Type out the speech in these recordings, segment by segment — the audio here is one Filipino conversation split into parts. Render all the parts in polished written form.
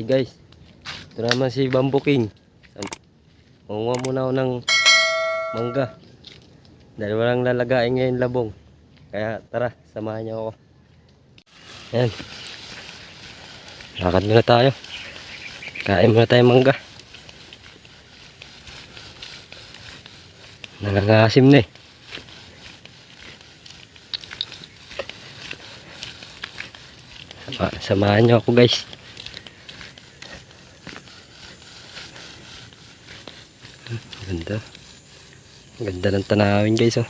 Hey guys, ito naman si Bamboo King. Manguha muna ako ng mangga. Dahil walang lalagain ngayon labong. Kaya tara, samahan niyo ako. Ayan. Lakad muna tayo. Kain muna tayo mangga. Nangangasim na eh. Samahan niyo ako guys. Ganda. Ganda ng tanawin guys oh.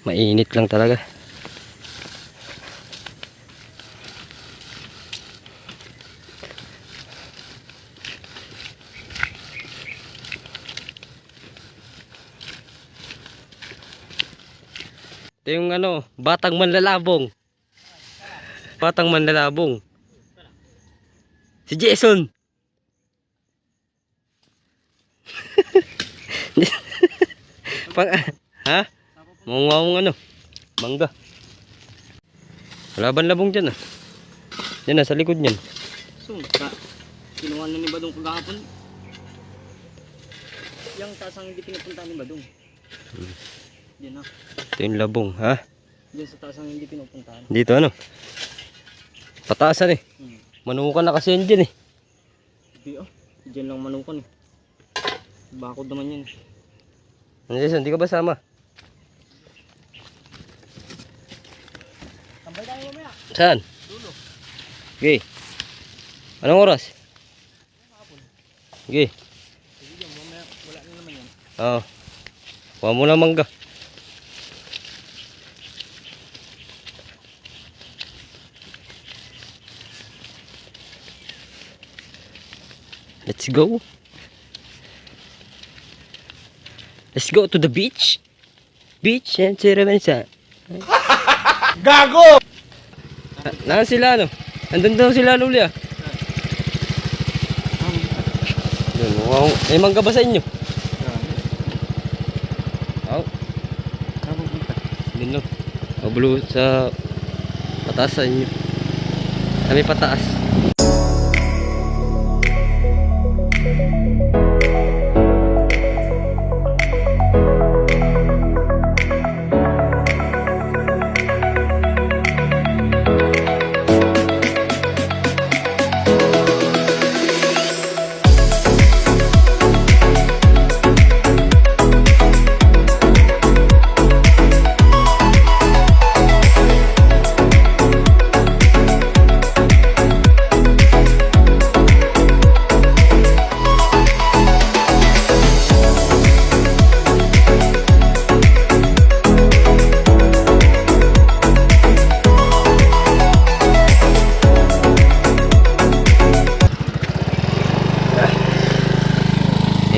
Mainit lang talaga. Ito yung ano, batang manlalabong. Batang manlalabong. Si Jason. Pang ha? Mungawang ano? Mangga. Wala ba labong dyan ah? Yan na, sa likod niyan. So, kinuha na ni Badong kagahapon. Yung tasang hindi pinupunta ni Badong. Diyan na. Ito yung labong, ha? Diyan sa tasang hindi pinupuntahan. Dito ano? Pataasan eh. Manukan na kasi yan dyan eh. Hindi oh. Diyan lang manukan eh. Bakod naman yan. Ano Jason, di ka ba sama? Tambay tayo mamaya. Saan? Dulo. Okay. Anong oras? Okay. Sige dyan, mamaya wala na naman yan. Oo. Kuha mo na mangga. Let's go. Let's go to the beach. Beach and Siramansa. Gago! Naan sila ano? Andun daw sila luli ah. Yun, wow. May mangga ba sa inyo? Oo. Dun no. Mabulo sa pataas sa inyo. Kami pataas.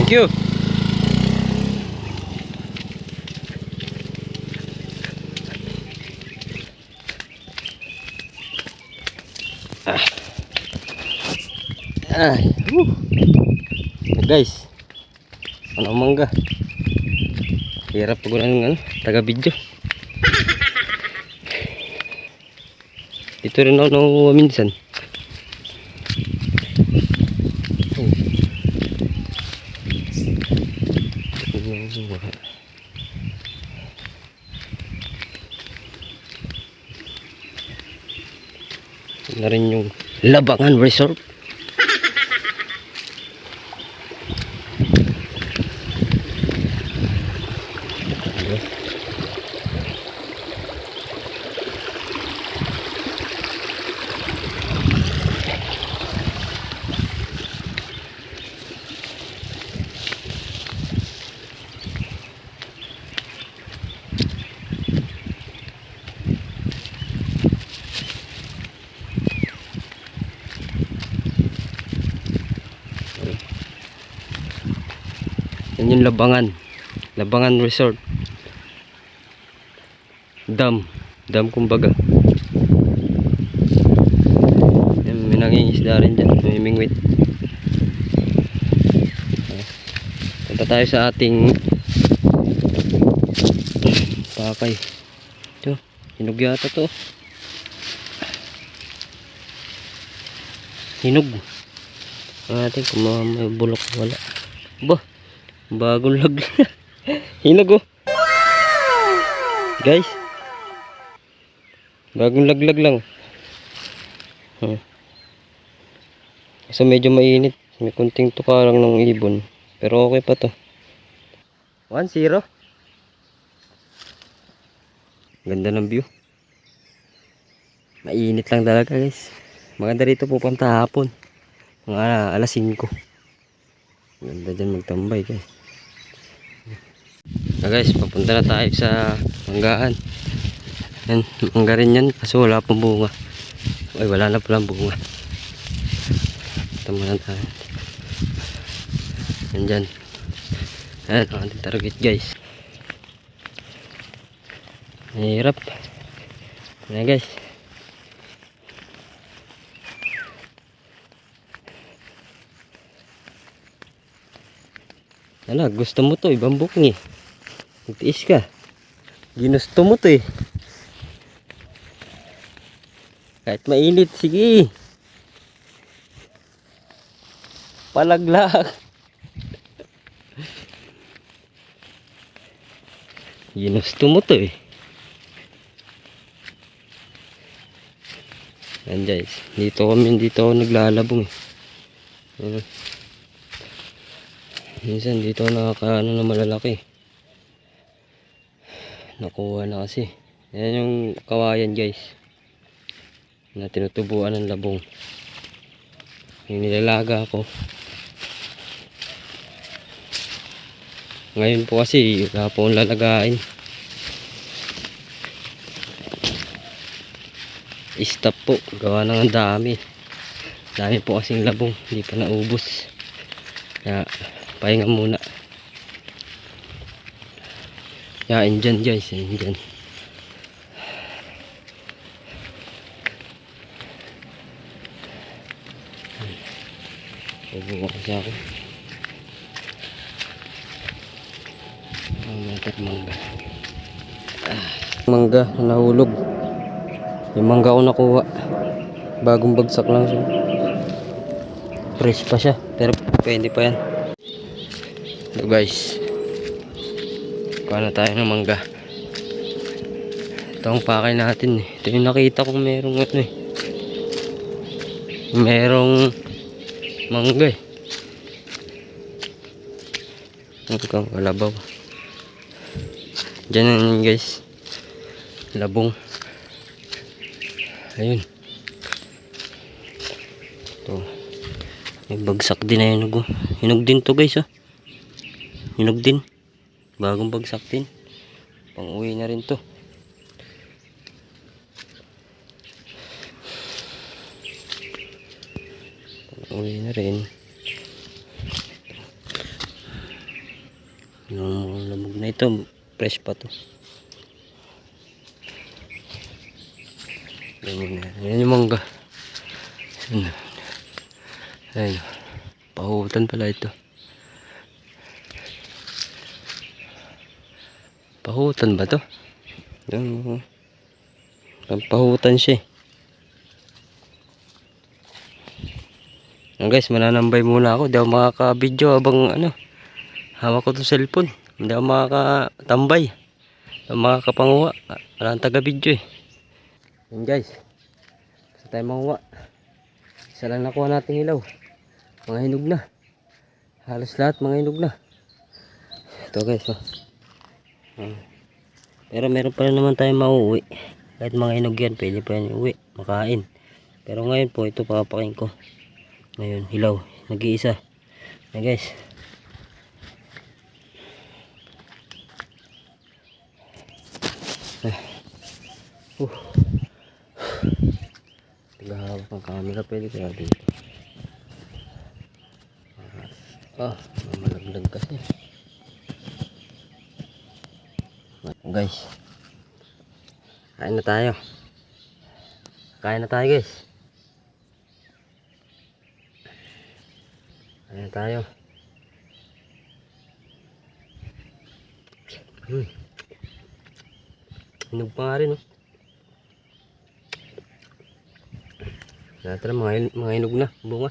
Thank you. Guys, ano mangga? Hirap pag ng taga video. Ito rin ako nangunguha minsan. Na rin yung Labangan Resort. Yan yung Labangan Resort. Dam kumbaga. Yan, may nangingisda rin dyan. May mingwit. Punta tayo sa ating pakay. Ito, hinog yata to. Hinog. natin kung may bulok wala. Ba, bagong laglag. Hinog oh. Guys. Bagong laglag lang. So medyo mainit. May kunting tuka lang ng ibon. Pero okay pa to. 1-0. Ganda ng view. Mainit lang talaga guys. Maganda rito pupunta hapon. Mga alas 5. Ganda dyan magtambay guys. Guys, papunta na tayo sa manggaan. Yan, mangga rin yan. Kaso wala pang bunga. Ay, wala na palang bunga. Tama na tayo. Yan dyan. Ayan, ang ating target guys. Mahirap. Ayan guys. Ala, gusto mo to, ibang booking eh. Magtiis ka. Ginusto mo to eh. Kahit mainit, sige. Palaglag. Ginusto mo to eh. Yan guys. Dito ako naglalabong eh. Ayan. Minsan dito nakakaano na malalaki. Nakuha na kasi. Yan yung kawayan guys. Na tinutubuan ng labong. Yung nilalaga ko. Ngayon po kasi wala po akong lalagain. Stop po. Gawa ng dami. Dami po kasing labong. Hindi pa naubos. Kaya pahinga muna. Yain dyan guys. Yain dyan. Bubuka kasi ako. Mangga. Mangga na nahulog. Yung mangga ko nakuha. Bagong bagsak lang siya. Fresh pa siya. Pero pwede pa yan. So guys, kuha na tayo ng mangga. Ito ang pakay natin eh. Ito yung nakita kong merong ano eh. Merong mangga eh. Ang kalabaw. Diyan na yun guys. Labong. Ayun. Ito. May bagsak din na hinog. Hinog din to guys oh. Hinog din. Bagong bagsak din. Pang uwi na rin to. Pang uwi na rin. Yung lamog na ito. Fresh pa to. Yan yung mangga. Ayun. Pahutan pala ito. Pahutan ba to? Yan. Pahutan siya. Guys, mananambay muna ako. Hindi ako makaka-video habang ano. Hawak ko itong cellphone. Hindi ako makakatambay. Hindi ako makakapanguha. Wala ang taga-video eh. Yan guys. Gusto tayo manguha. Isa lang nakuha natin ilaw. Mga hinog na. Halos lahat mga hinog na. Ito guys oh. Pero meron pa rin naman tayong mauwi. Kahit mga hinog yan, pwede pa yan uwi. Makain. Pero ngayon po, ito papapakin ko. Ngayon, hilaw. Nag-iisa. Yan guys. Tagahawak ng camera, pwede kaya dito. Malaglag kasi. Guys, kain na tayo. Kain na tayo guys. Kain na tayo. Hinog pa nga rin oh. Tara, mga hinog na bunga.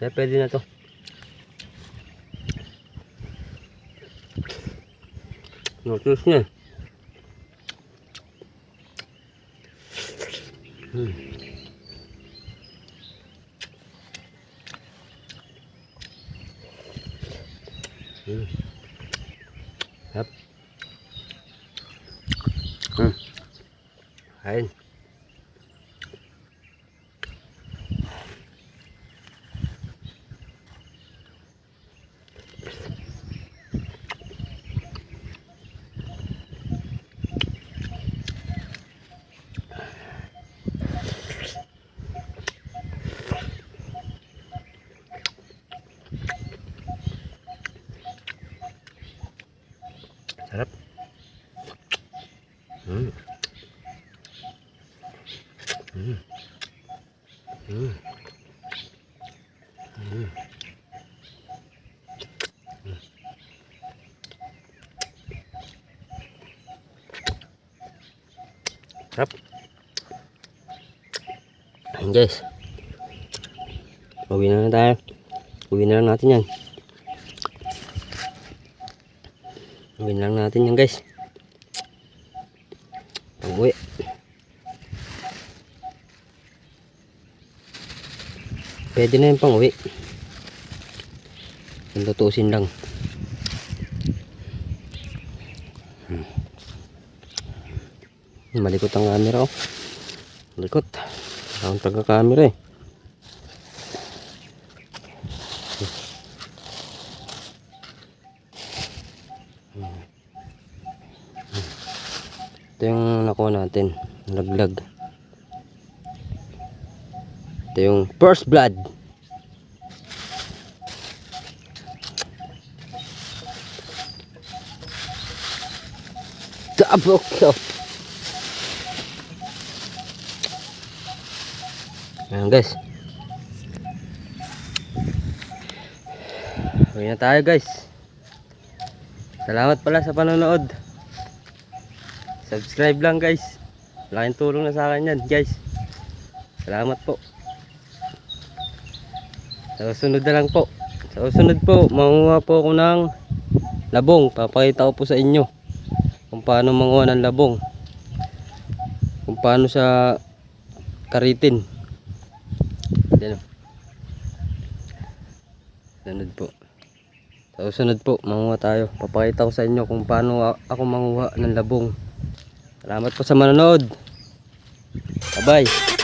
Kaya pwede na to. Notice niya. Yep. Kain. Sarap. Mm. Mm. Mm. Mm. Sarap. Ayan guys. Uwi na tayo. Uwi na lang natin yan. Uwi na lang natin yan guys. Uwi. Pwede na yung pang uwi. Lutusin lang. Malikot ang camera oh. Malikot. Akong taga-camera eh. Ito yung nakuha natin. Laglag. Ito yung first blood. Dabok ko. Ayan guys. Uwi na tayo guys. Salamat pala sa panonood. Subscribe lang guys. Laking tulong na sa akin yan guys. Salamat po. Sa susunod na lang po. Sa susunod po, manguha po ako ng labong. Papakita ko po sa inyo kung paano manguha ng labong. Kung paano sa karitin. Yan o. Sunod po. Sa susunod po, manguha tayo. Papakita ko sa inyo kung paano ako manguha ng labong. Salamat po sa manonood. Bye bye.